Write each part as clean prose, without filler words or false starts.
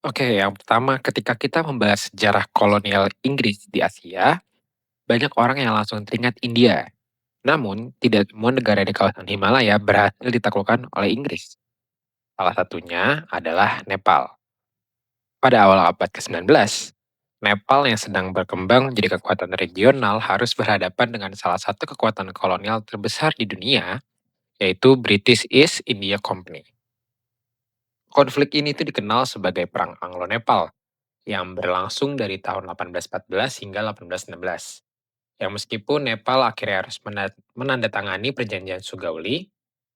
Oke, yang pertama ketika kita membahas sejarah kolonial Inggris di Asia, banyak orang yang langsung teringat India. Namun, tidak semua negara di kawasan Himalaya berhasil ditaklukkan oleh Inggris. Salah satunya adalah Nepal. Pada awal abad ke-19, Nepal yang sedang berkembang menjadi kekuatan regional harus berhadapan dengan salah satu kekuatan kolonial terbesar di dunia, yaitu British East India Company. Konflik ini tuh dikenal sebagai Perang Anglo-Nepal yang berlangsung dari tahun 1814 hingga 1816. Yang meskipun Nepal akhirnya harus menandatangani perjanjian Sugauli,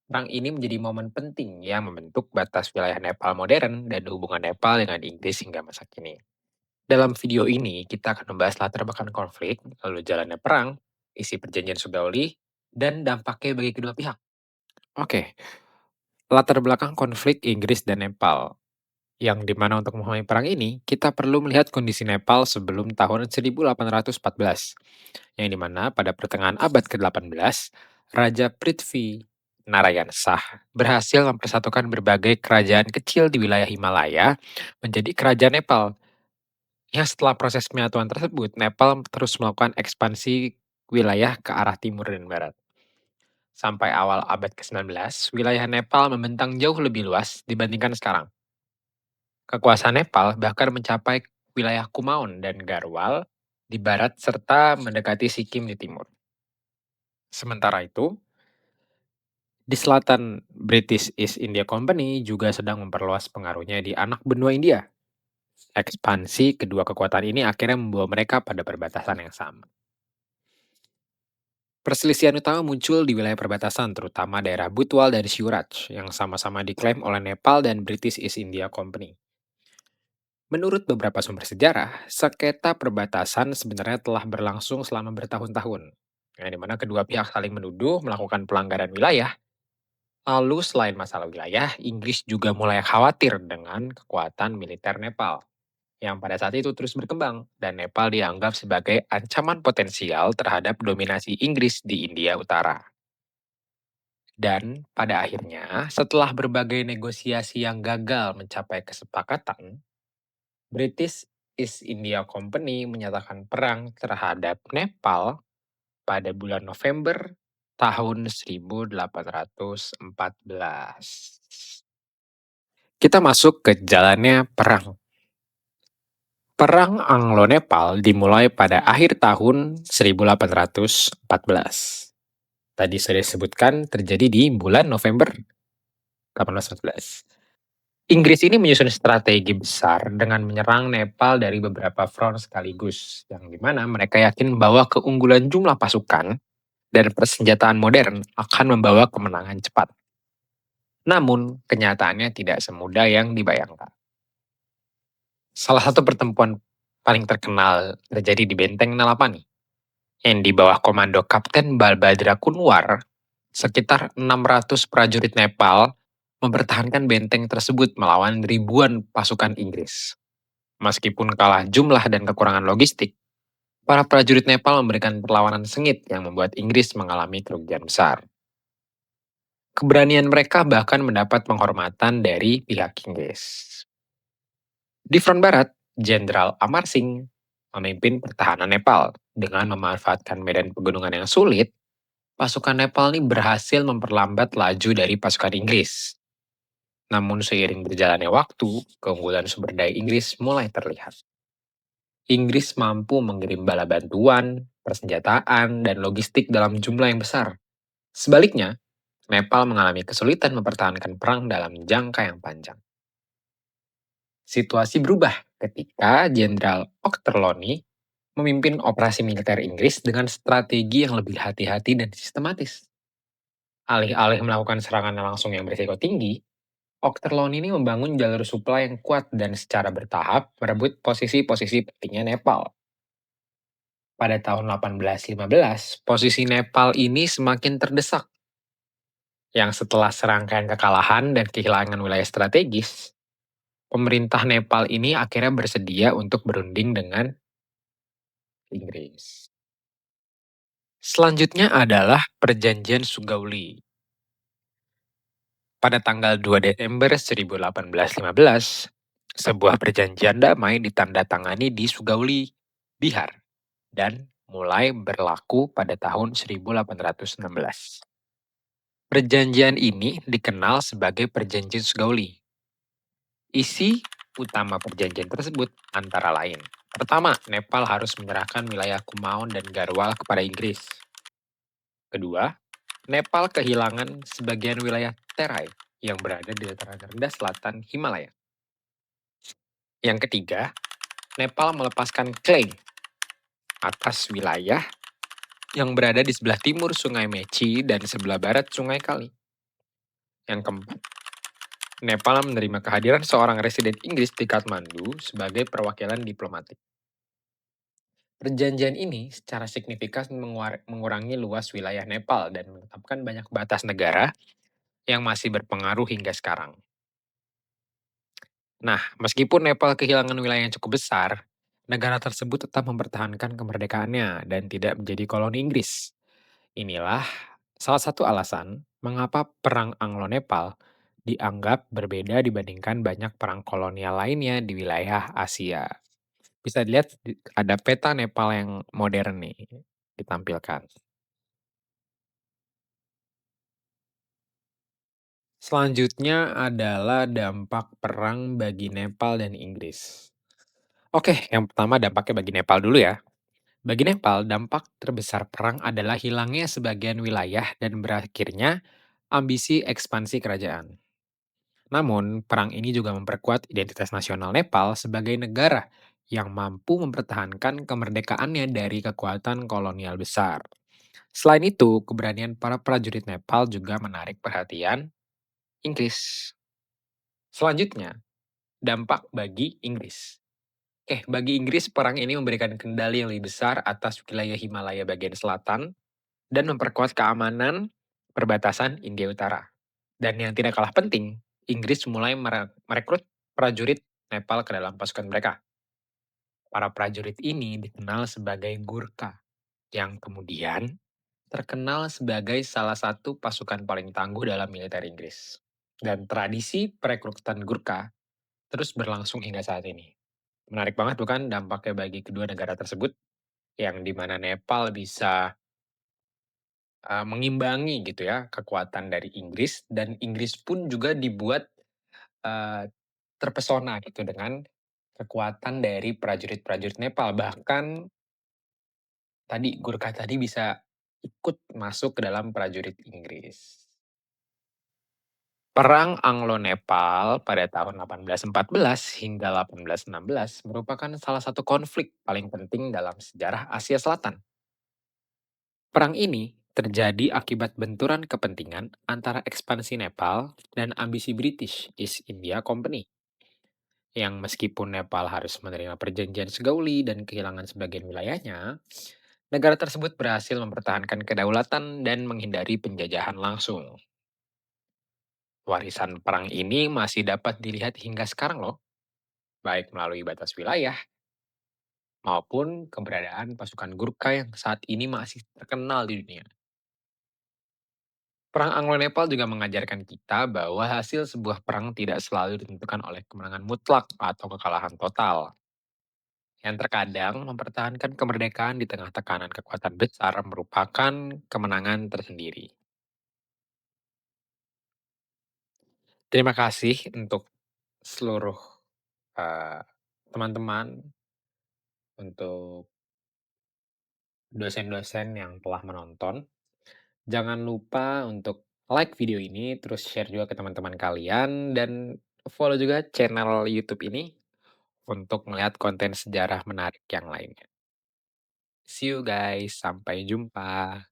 perang ini menjadi momen penting yang membentuk batas wilayah Nepal modern dan hubungan Nepal dengan Inggris hingga masa kini. Dalam video ini, kita akan membahas latar belakang konflik, lalu jalannya perang, isi perjanjian Sugauli, dan dampaknya bagi kedua pihak. Oke, latar belakang konflik Inggris dan Nepal. Yang dimana untuk memahami perang ini, kita perlu melihat kondisi Nepal sebelum tahun 1814. Yang dimana pada pertengahan abad ke-18, Raja Prithvi Narayan Shah berhasil mempersatukan berbagai kerajaan kecil di wilayah Himalaya menjadi kerajaan Nepal. Yang setelah proses penyatuan tersebut, Nepal terus melakukan ekspansi wilayah ke arah timur dan barat. Sampai awal abad ke-19, wilayah Nepal membentang jauh lebih luas dibandingkan sekarang. Kekuasaan Nepal bahkan mencapai wilayah Kumaon dan Garhwal di barat serta mendekati Sikkim di timur. Sementara itu, di selatan, British East India Company juga sedang memperluas pengaruhnya di anak benua India. Ekspansi kedua kekuatan ini akhirnya membawa mereka pada perbatasan yang sama. Perselisihan utama muncul di wilayah perbatasan, terutama daerah Butwal dan Shiuraj, yang sama-sama diklaim oleh Nepal dan British East India Company. Menurut beberapa sumber sejarah, sengketa perbatasan sebenarnya telah berlangsung selama bertahun-tahun, yang dimana kedua pihak saling menuduh melakukan pelanggaran wilayah. Lalu selain masalah wilayah, Inggris juga mulai khawatir dengan kekuatan militer Nepal, yang pada saat itu terus berkembang, dan Nepal dianggap sebagai ancaman potensial terhadap dominasi Inggris di India Utara. Dan pada akhirnya, setelah berbagai negosiasi yang gagal mencapai kesepakatan, British East India Company menyatakan perang terhadap Nepal pada bulan November tahun 1814. Kita masuk ke jalannya perang. Perang Anglo-Nepal dimulai pada akhir tahun 1814. Tadi sudah disebutkan terjadi di bulan November 1814. Inggris ini menyusun strategi besar dengan menyerang Nepal dari beberapa front sekaligus, yang dimana mereka yakin bahwa keunggulan jumlah pasukan dan persenjataan modern akan membawa kemenangan cepat. Namun, kenyataannya tidak semudah yang dibayangkan. Salah satu pertempuran paling terkenal terjadi di Benteng Nalapani, yang di bawah komando Kapten Balbhadra Kunwar, sekitar 600 prajurit Nepal mempertahankan benteng tersebut melawan ribuan pasukan Inggris. Meskipun kalah jumlah dan kekurangan logistik, para prajurit Nepal memberikan perlawanan sengit yang membuat Inggris mengalami kerugian besar. Keberanian mereka bahkan mendapat penghormatan dari pihak Inggris. Di front barat, Jenderal Amar Singh memimpin pertahanan Nepal. Dengan memanfaatkan medan pegunungan yang sulit, pasukan Nepal ini berhasil memperlambat laju dari pasukan Inggris. Namun seiring berjalannya waktu, keunggulan sumber daya Inggris mulai terlihat. Inggris mampu mengirim bala bantuan, persenjataan, dan logistik dalam jumlah yang besar. Sebaliknya, Nepal mengalami kesulitan mempertahankan perang dalam jangka yang panjang. Situasi berubah ketika Jenderal Ochterlony memimpin operasi militer Inggris dengan strategi yang lebih hati-hati dan sistematis. Alih-alih melakukan serangan langsung yang berisiko tinggi, Ochterlony ini membangun jalur suplai yang kuat dan secara bertahap merebut posisi-posisi pentingnya Nepal. Pada tahun 1815, posisi Nepal ini semakin terdesak. Yang setelah serangkaian kekalahan dan kehilangan wilayah strategis, pemerintah Nepal ini akhirnya bersedia untuk berunding dengan Inggris. Selanjutnya adalah Perjanjian Sugauli. Pada tanggal 2 Desember 1815, Sebuah perjanjian damai ditandatangani di Sugauli, Bihar, dan mulai berlaku pada tahun 1816. Perjanjian ini dikenal sebagai Perjanjian Sugauli. Isi utama perjanjian tersebut antara lain: pertama, Nepal harus menyerahkan wilayah Kumaon dan Garhwal kepada Inggris. Kedua, Nepal kehilangan sebagian wilayah Terai yang berada di dataran rendah selatan Himalaya. Yang ketiga, Nepal melepaskan klaim atas wilayah yang berada di sebelah timur Sungai Mechi dan sebelah barat Sungai Kali. Yang keempat, Nepal menerima kehadiran seorang residen Inggris di Kathmandu sebagai perwakilan diplomatik. Perjanjian ini secara signifikan mengurangi luas wilayah Nepal dan menetapkan banyak batas negara yang masih berpengaruh hingga sekarang. Nah, meskipun Nepal kehilangan wilayah yang cukup besar, negara tersebut tetap mempertahankan kemerdekaannya dan tidak menjadi koloni Inggris. Inilah salah satu alasan mengapa Perang Anglo-Nepal dianggap berbeda dibandingkan banyak perang kolonial lainnya di wilayah Asia. Bisa dilihat ada peta Nepal yang modern nih ditampilkan. Selanjutnya adalah dampak perang bagi Nepal dan Inggris. Oke, yang pertama dampaknya bagi Nepal dulu ya. Bagi Nepal, dampak terbesar perang adalah hilangnya sebagian wilayah dan berakhirnya ambisi ekspansi kerajaan. Namun, perang ini juga memperkuat identitas nasional Nepal sebagai negara yang mampu mempertahankan kemerdekaannya dari kekuatan kolonial besar. Selain itu, keberanian para prajurit Nepal juga menarik perhatian Inggris. Selanjutnya, dampak bagi Inggris. Bagi Inggris, perang ini memberikan kendali yang lebih besar atas wilayah Himalaya bagian selatan dan memperkuat keamanan perbatasan India Utara. Dan yang tidak kalah penting, Inggris mulai merekrut prajurit Nepal ke dalam pasukan mereka. Para prajurit ini dikenal sebagai Gurkha, yang kemudian terkenal sebagai salah satu pasukan paling tangguh dalam militer Inggris. Dan tradisi perekrutan Gurkha terus berlangsung hingga saat ini. Menarik banget bukan dampaknya bagi kedua negara tersebut, yang dimana Nepal bisa mengimbangi gitu ya kekuatan dari Inggris, dan Inggris pun juga dibuat eee, terpesona gitu dengan kekuatan dari prajurit-prajurit Nepal. Bahkan tadi Gurkha tadi bisa ikut masuk ke dalam prajurit Inggris. Perang Anglo-Nepal pada tahun 1814 hingga 1816 merupakan salah satu konflik paling penting dalam sejarah Asia Selatan. Perang ini terjadi akibat benturan kepentingan antara ekspansi Nepal dan ambisi British East India Company, yang meskipun Nepal harus menerima perjanjian Segauli dan kehilangan sebagian wilayahnya, negara tersebut berhasil mempertahankan kedaulatan dan menghindari penjajahan langsung. Warisan perang ini masih dapat dilihat hingga sekarang loh, baik melalui batas wilayah maupun keberadaan pasukan Gurkha yang saat ini masih terkenal di dunia. Perang Anglo-Nepal juga mengajarkan kita bahwa hasil sebuah perang tidak selalu ditentukan oleh kemenangan mutlak atau kekalahan total, yang terkadang mempertahankan kemerdekaan di tengah tekanan kekuatan besar merupakan kemenangan tersendiri. Terima kasih untuk seluruh eh, teman-teman, untuk dosen-dosen yang telah menonton. Jangan lupa untuk like video ini, terus share juga ke teman-teman kalian, dan follow juga channel YouTube ini untuk melihat konten sejarah menarik yang lainnya. See you guys, sampai jumpa.